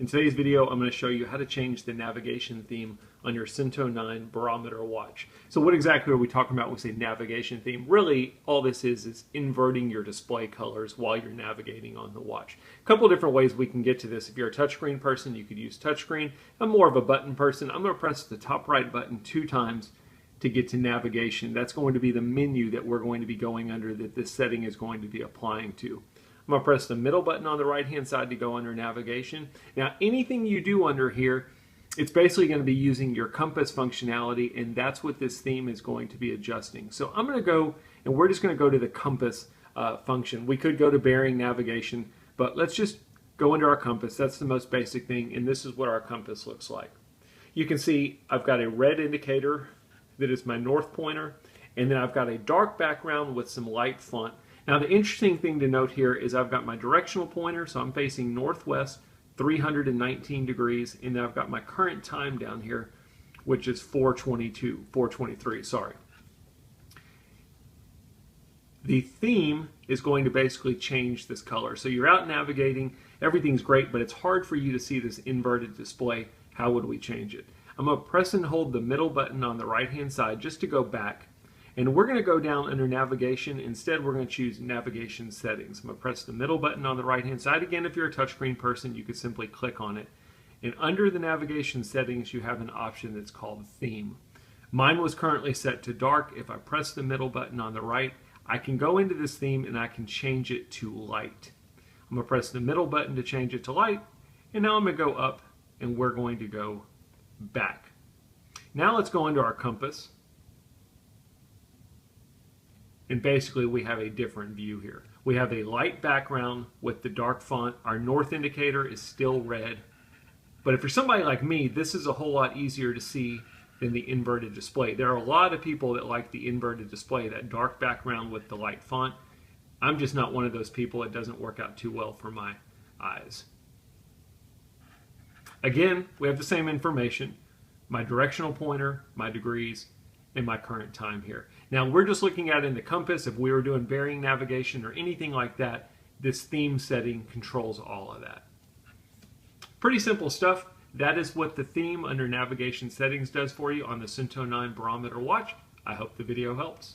In today's video, I'm going to show you how to change the navigation theme on your Suunto 9 barometer watch. So what exactly are we talking about when we say navigation theme? Really, all this is inverting your display colors while you're navigating on the watch. A couple of different ways we can get to this. If you're a touchscreen person, you could use touchscreen. I'm more of a button person. I'm going to press the top right button 2 times to get to navigation. That's going to be the menu that we're going to be going under, that this setting is going to be applying to. I'm going to press the middle button on the right hand side to go under navigation. Now anything you do under here, it's basically going to be using your compass functionality, and that's what this theme is going to be adjusting. So I'm going to go, and we're just going to go to the compass function. We could go to bearing navigation, but let's just go under our compass. That's the most basic thing, and this is what our compass looks like. You can see I've got a red indicator that is my north pointer, and then I've got a dark background with some light font. Now the interesting thing to note here is I've got my directional pointer, so I'm facing northwest 319 degrees, and then I've got my current time down here, which is 423, sorry. The theme is going to basically change this color. So you're out navigating, everything's great, but it's hard for you to see this inverted display. How would we change it? I'm going to press and hold the middle button on the right hand side just to go back. And we're going to go down under navigation. Instead, we're going to choose navigation settings. I'm going to press the middle button on the right hand side. Again, if you're a touchscreen person, you could simply click on it. And under the navigation settings, you have an option that's called theme. Mine was currently set to dark. If I press the middle button on the right, I can go into this theme and I can change it to light. I'm going to press the middle button to change it to light. And now I'm going to go up and we're going to go back. Now let's go into our compass. And basically we have a different view here. We have a light background with the dark font. Our north indicator is still red. But if you're somebody like me, this is a whole lot easier to see than the inverted display. There are a lot of people that like the inverted display, that dark background with the light font. I'm just not one of those people. It doesn't work out too well for my eyes. Again, we have the same information. My directional pointer, my degrees, and my current time here. Now we're just looking at in the compass. If we were doing bearing navigation or anything like that, this theme setting controls all of that. Pretty simple stuff. That is what the theme under navigation settings does for you on the Suunto 9 barometer watch. I hope the video helps.